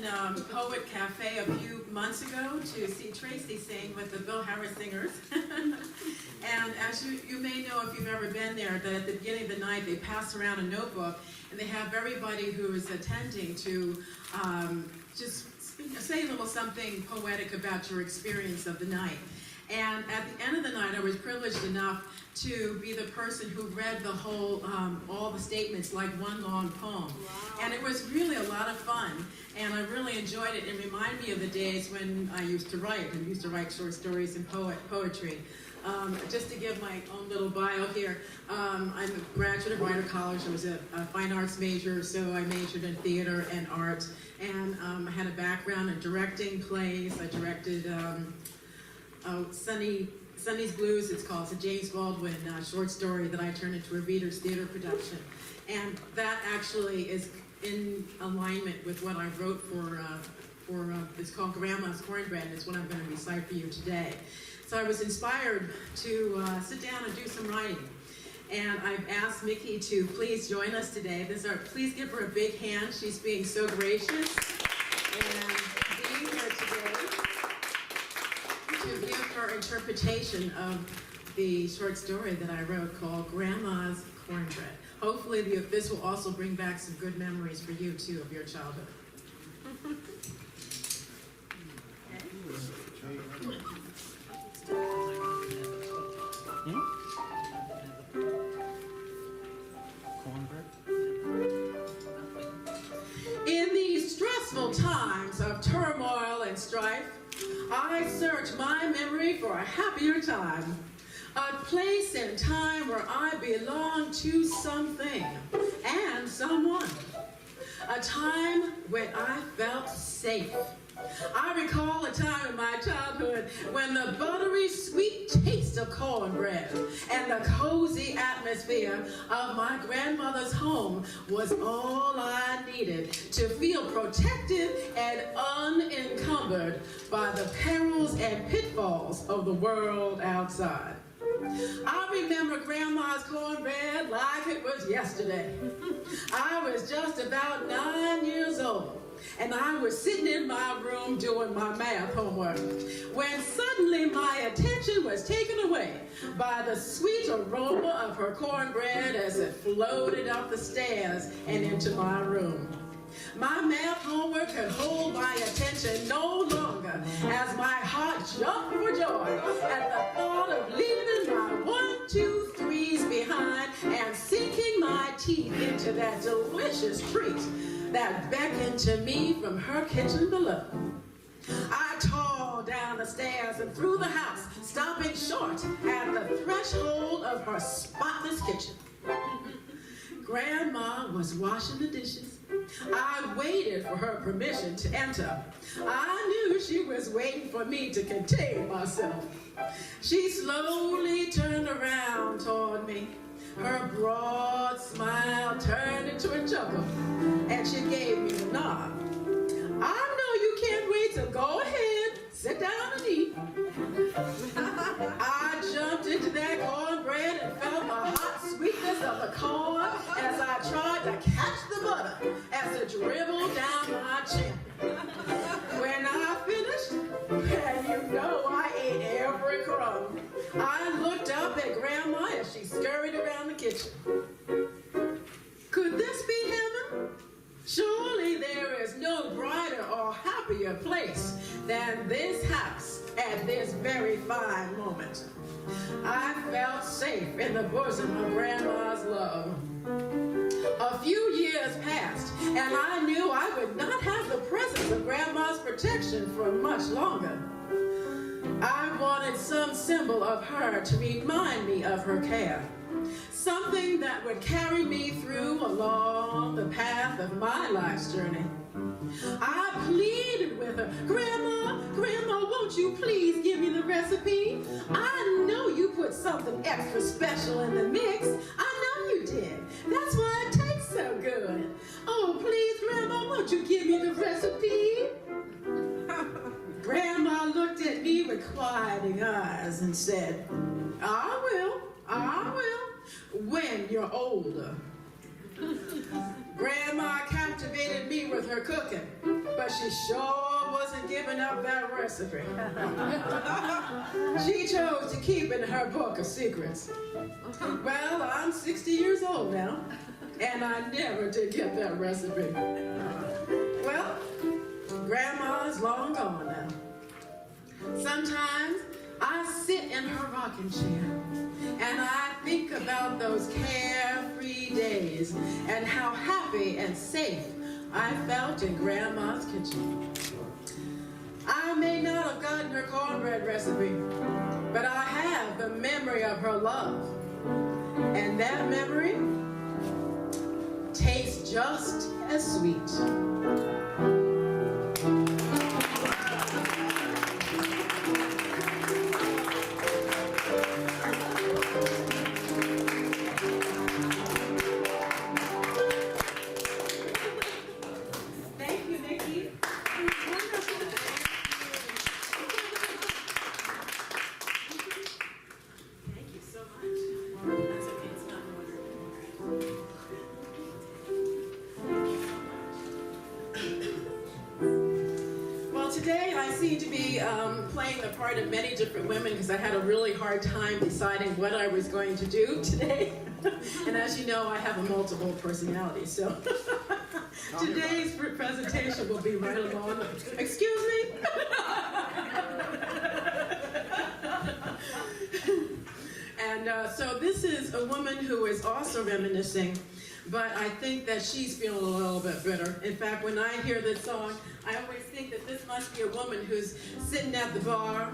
in Poet Cafe a few months ago to see Tracy sing with the Bill Harris Singers. And as you may know, if you've ever been there, that at the beginning of the night they pass around a notebook and they have everybody who is attending to just say a little something poetic about your experience of the night. And at the end of the night, I was privileged enough to be the person who read the whole, all the statements like one long poem. Wow. And it was really a lot of fun, and I really enjoyed it. It reminded me of the days when I used to write short stories and poetry. Just to give my own little bio here, I'm a graduate of Rider College. I was a fine arts major, so I majored in theater and art, and I had a background in directing plays. I directed Sunny's Blues, it's called. It's a James Baldwin short story that I turned into a Reader's Theater production. And that actually is in alignment with what I wrote for it's called Grandma's Cornbread, and it's what I'm going to recite for you today. So I was inspired to sit down and do some writing. And I've asked Mickey to please join us today. Please give her a big hand. She's being so gracious and being here today to give her interpretation of the short story that I wrote called Grandma's Cornbread. Hopefully this will also bring back some good memories for you too of your childhood. In these stressful times of turmoil and strife, I search my memory for a happier time, a place and time where I belong to something and someone, a time when I felt safe. I recall a time in my childhood when the buttery sweet taste of cornbread and the cozy atmosphere of my grandmother's home was all I needed to feel protected and unencumbered by the perils and pitfalls of the world outside. I remember Grandma's cornbread like it was yesterday. I was just about 9 years old, and I was sitting in my room doing my math homework when suddenly my attention was taken away by the sweet aroma of her cornbread as it floated up the stairs and into my room. My math homework could hold my attention no longer as my heart jumped for joy at the thought of leaving my 1, 2, 3s behind and sinking my teeth into that delicious treat that beckoned to me from her kitchen below. I tore down the stairs and through the house, stopping short at the threshold of her spotless kitchen. Grandma was washing the dishes. I waited for her permission to enter. I knew she was waiting for me to contain myself. She slowly turned around toward me. Her broad smile turned into a chuckle, and she gave me the nod. I know you can't wait, so go ahead, sit down and eat. I jumped into that cornbread and felt the hot sweetness of the corn as I tried to catch the butter as it dribbled down my chin. When I finished, and you know I ate every crumb, I looked up at Grandma as she scurried around the kitchen. Could this be heaven? Surely there is no brighter or happier place than this house at this very fine moment. I felt safe in the bosom of Grandma's love. A few years passed, and I knew I would not have the presence of Grandma's protection for much longer. I wanted some symbol of her to remind me of her care. Something that would carry me through along the path of my life's journey. I pleaded with her, Grandma, won't you please give me the recipe? I know you put something extra special in the mix. I know you did. That's why it tastes so good. Oh, please, Grandma, won't you give me the recipe? Grandma looked at me with quieting eyes and said, I will, when you're older. Grandma captivated me with her cooking, but she sure wasn't giving up that recipe. She chose to keep in her book of secrets. Well, I'm 60 years old now, and I never did get that recipe. Well, Grandma's long gone now. Sometimes I sit in her rocking chair and I think about those carefree days and how happy and safe I felt in Grandma's kitchen. I may not have gotten her cornbread recipe, but I have the memory of her love. And that memory tastes just as sweet. Today I seem to be playing the part of many different women because I had a really hard time deciding what I was going to do today. And as you know, I have a multiple personality, so today's presentation will be right along. Excuse me? And so this is a woman who is also reminiscing, but I think that she's feeling a little bit bitter. In fact, when I hear this song, I always think that this must be a woman who's sitting at the bar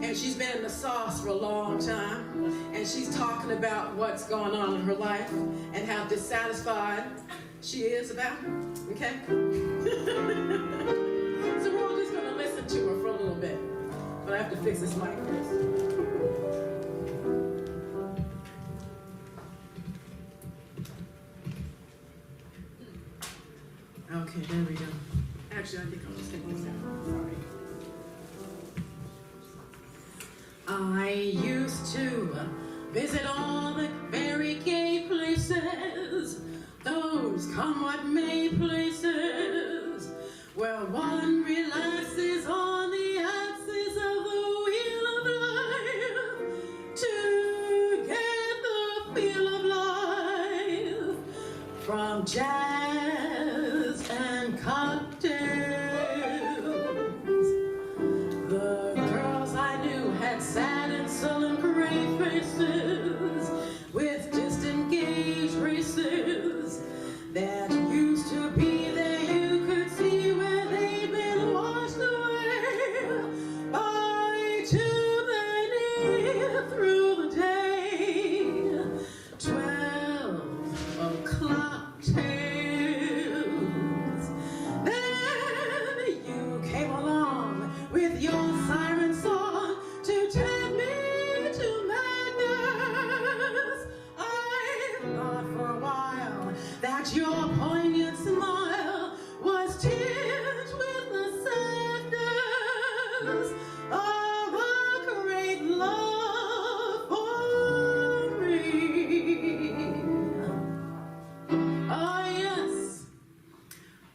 and she's been in the sauce for a long time and she's talking about what's going on in her life and how dissatisfied she is about it. Okay? So we're all just going to listen to her for a little bit. But I have to fix this mic first. Okay, there we go. Actually, I think I'll just take this out. Sorry. I used to visit all the very gay places, those come what may places, where one relaxes on the axis of the wheel of life to get the feel of life from jazz and cocktails. The girls I knew had sad and sullen gray faces with disengaged races that used to be there. You could see where they'd been washed away by too many through the day. 12 o'clock tales. Then you came along with your siren song to take me to madness. I thought for a while that your poignant smile was tinged with the sadness of a great love for me. Oh yes,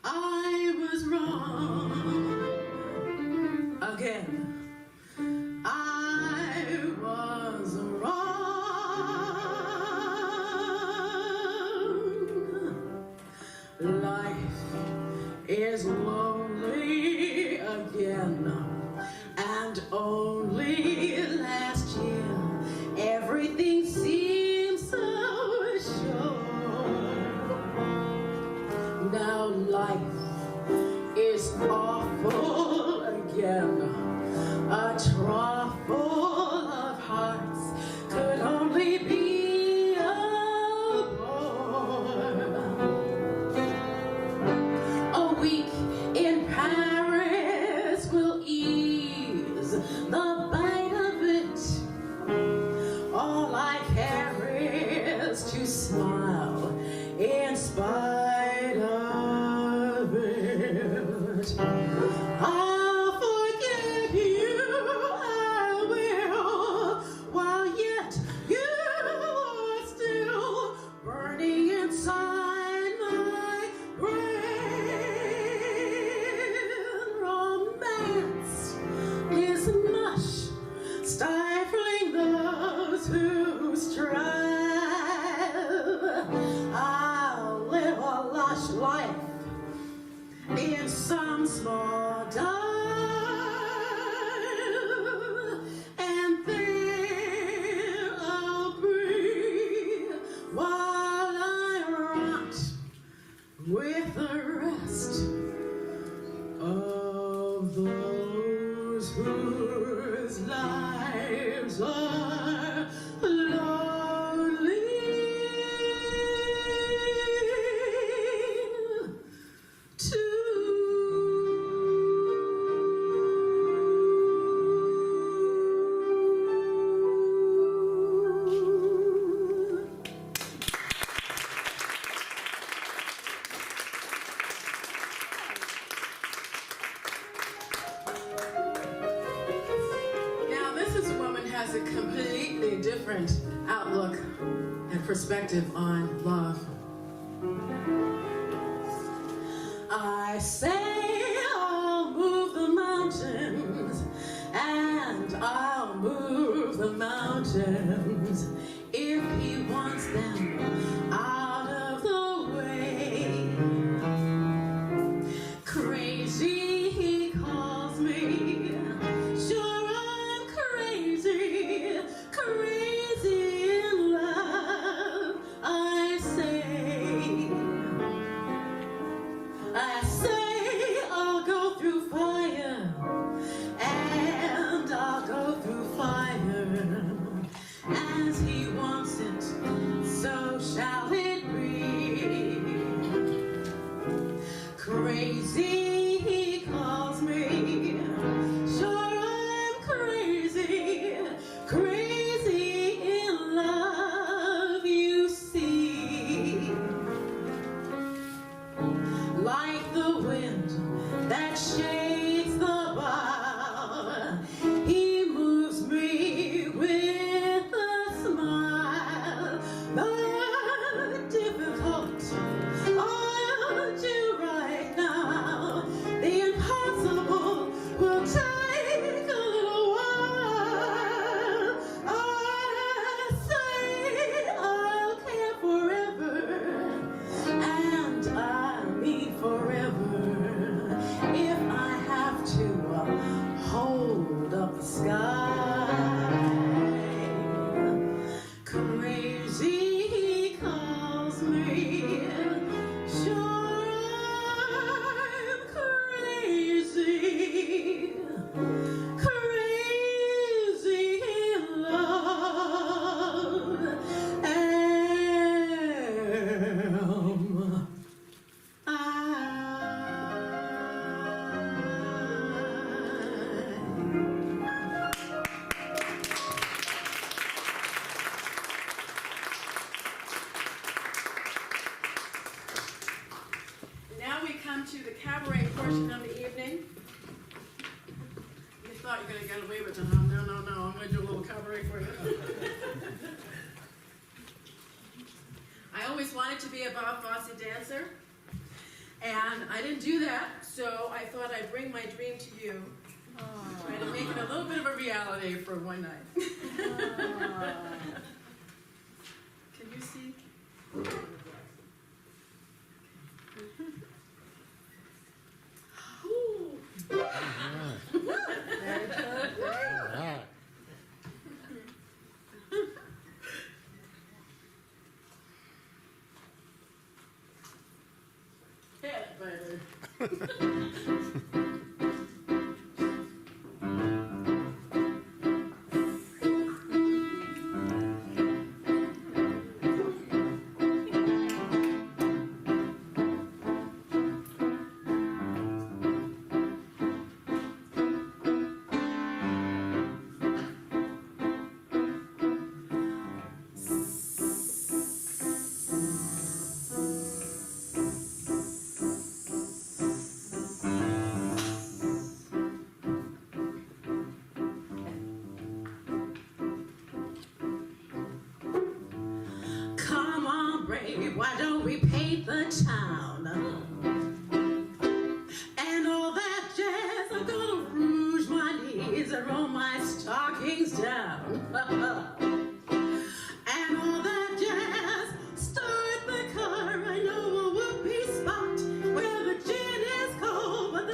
I was wrong again. I was wrong. Life is lonely again, and only last year everything seemed so sure. Now life is awful again. A trough full of hearts could only be a bore. A week in Paris will ease the bite of it. All I care is to smile in spite of it. I'll forget you, I will, while yet you are still burning inside my brain. some small dial, and there I'll breathe while I rot with the rest of those whose lives are lonely. Now, this is a woman who has a completely different outlook and perspective on love. I say I'll move the mountains, and I'll move the mountains if he wants them out of the way. Crazy, he calls me. Sure, I'm crazy, crazy in love, I say I'll go through fire, and I'll go through fire. As he wants it, so shall it be. Crazy, he calls me. Sure, I'm crazy, crazy in love, you see. Like the wind that shakes the bough, he moves me with a smile. But difficult, I'll do right now. The impossible will take a little while. I say I'll care forever, and I mean forever, if I have to hold up the sky. Crazy, he calls me. Sure, I'm crazy, crazy in love am I. Now we come to the cabaret portion of the evening. You thought you were going to get away with it, huh? No, I'm going to do a little cabaret for you. I always wanted to be a Bob Fosse dancer, and I didn't do that, so I thought I'd bring my dream to you. Try to make it a little bit of a reality for one night. Can you see? Ooh. Very good. Yeah, baby. Why don't we paint the town? And all that jazz, I'm gonna rouge my knees and roll my stockings down. And all that jazz, start the car. I know a whoopee spot where the gin is cold, but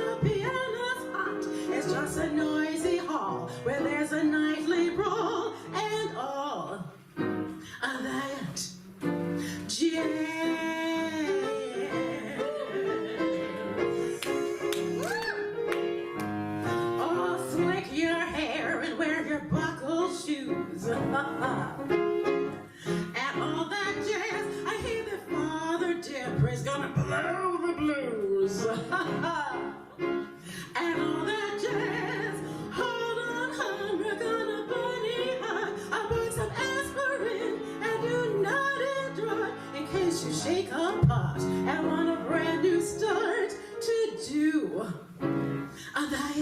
And all that jazz, I hear that Father Deborah's gonna blow the blues. And all that jazz, hold on, hon, we're gonna bunny hug. I bought some aspirin and do not enjoy in case you shake apart and want a brand new start to do that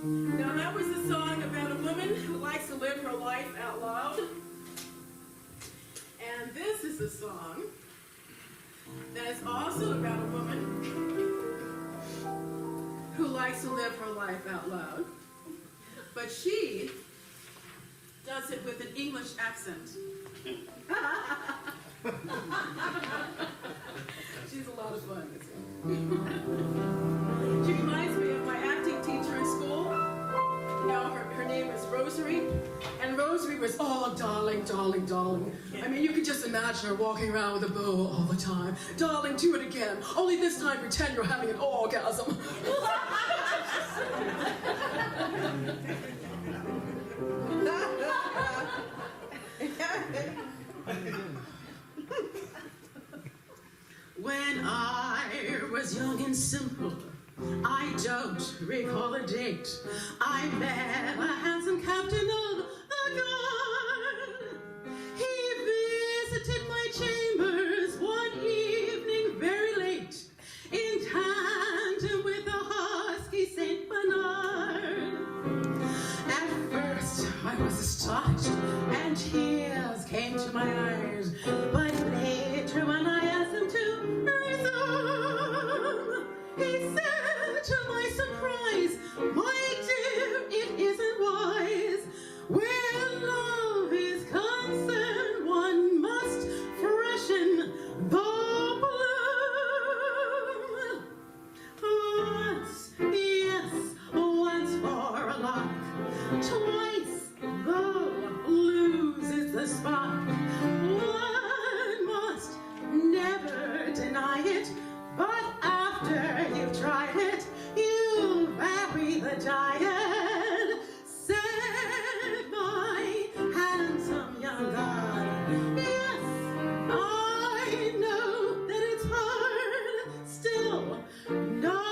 Now that was a song about a woman who likes to live her life out loud. And this is a song that is also about a woman who likes to live her life out loud. But she does it with an English accent. She's a lot of fun, this one. She reminds me of my acting teacher in school. Her name is Rosary, and Rosary was all darling, darling, darling. I mean, you could just imagine her walking around with a bow all the time. Darling, do it again. Only this time pretend you're having an orgasm. When I was young and simple, I don't recall a date, I met a handsome captain of the guard. He visited my chambers one evening very late, in tandem with a husky Saint Bernard. At first I was astonished, and tears came to my eyes, but later when I asked him to resume, he said to my surprise, "My dear, it isn't wise. Where love is concerned, one must freshen the bloom." Once, yes, once for a lark, twice, though, loses the spark. One must never deny it, but after you've tried it, you vary the diet, said my handsome young god. Yes, I know that it's hard, still, no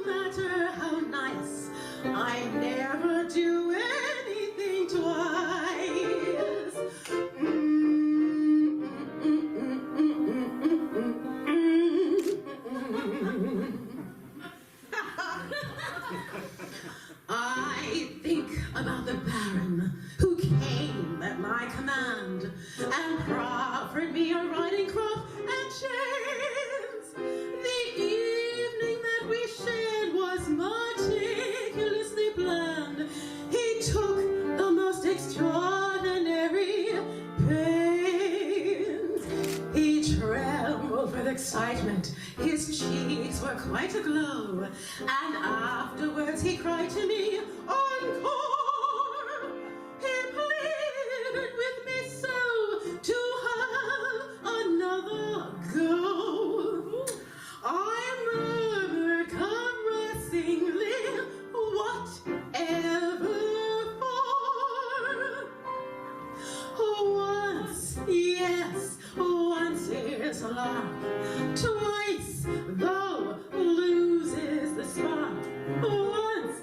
matter how nice, I never do anything twice. I think about the Baron who came at my command and proffered me a riding crop and chains. The evening that we shared was meticulously planned. He took the most extraordinary pains. He trembled with excitement. His cheeks were quite aglow, and afterwards he cried to me, "Encore!" He pleaded with me so to have another go. I murmured caressingly, "Whatever for?" Once, yes, once is a lark, twice, though, loses the spark. Once,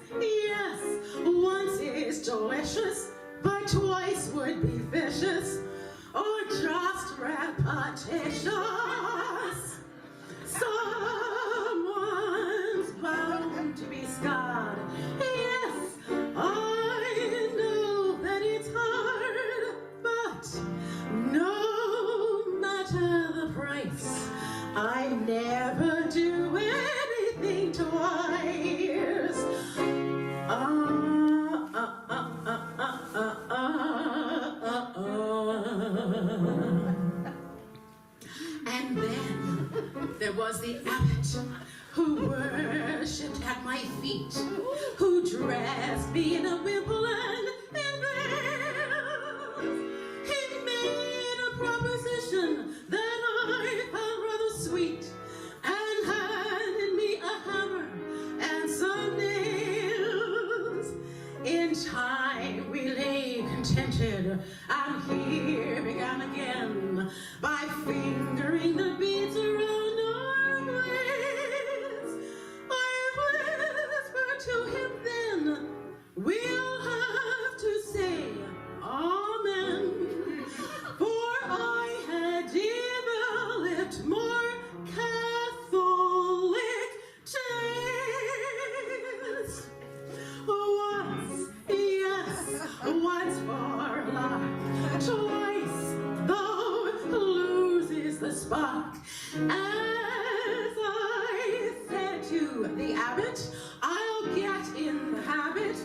I never do anything twice. And then there was the abbot who worshipped at my feet, who dressed me in a wimple and veils. He made a proposition that I found rather sweet, and handed me a hammer and some nails. In time we lay contented, and here began again by fingering the beads around our waist. I whispered to him then, we'll have to say amen, for I had developed more Catholic taste. Once, yes, once for luck, twice, though, loses the spark. As I said to the abbot, I'll get in the habit,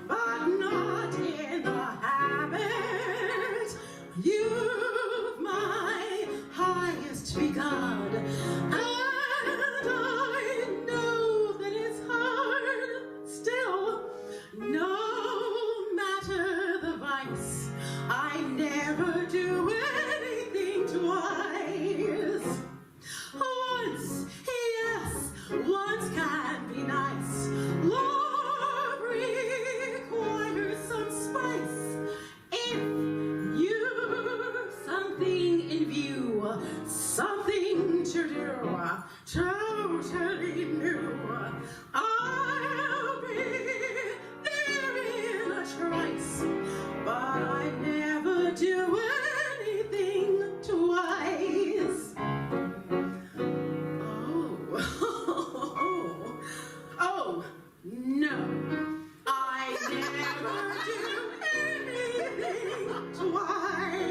but not in the habit. You've my highest regard, and I know that it's hard still, no matter the vice. I never do anything twice. Once, yes, once can be nice. Love requires some spice. If you've something in view, something to do, totally new, I'll be there in a trice. But I never do anything twice. Oh, no, I never do anything twice.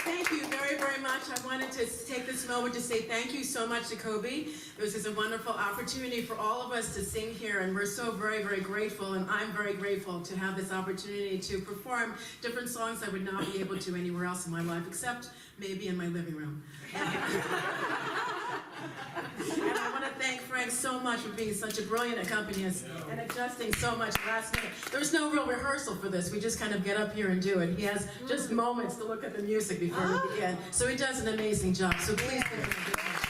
Thank you very, very much. I wanted to take this moment to say thank you so much to Kobe. This is a wonderful opportunity for all of us to sing here, and we're so very, very grateful, and I'm very grateful to have this opportunity to perform different songs I would not be able to anywhere else in my life, except maybe in my living room. And I want to thank Frank so much for being such a brilliant accompanist and adjusting so much last minute. There was no real rehearsal for this. We just kind of get up here and do it. He has just moments to look at the music before we begin. So he does an amazing job. So please give him a big hand.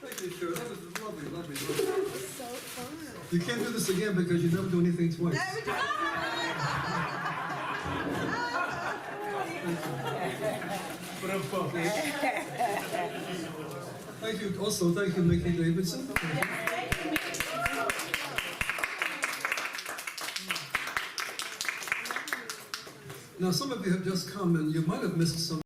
Thank you, Cher. That was lovely, lovely, lovely. So fun. You can't do this again because you never do anything twice. Thank you. Also, thank you, Mickey Davidson. Now, some of you have just come and you might have missed some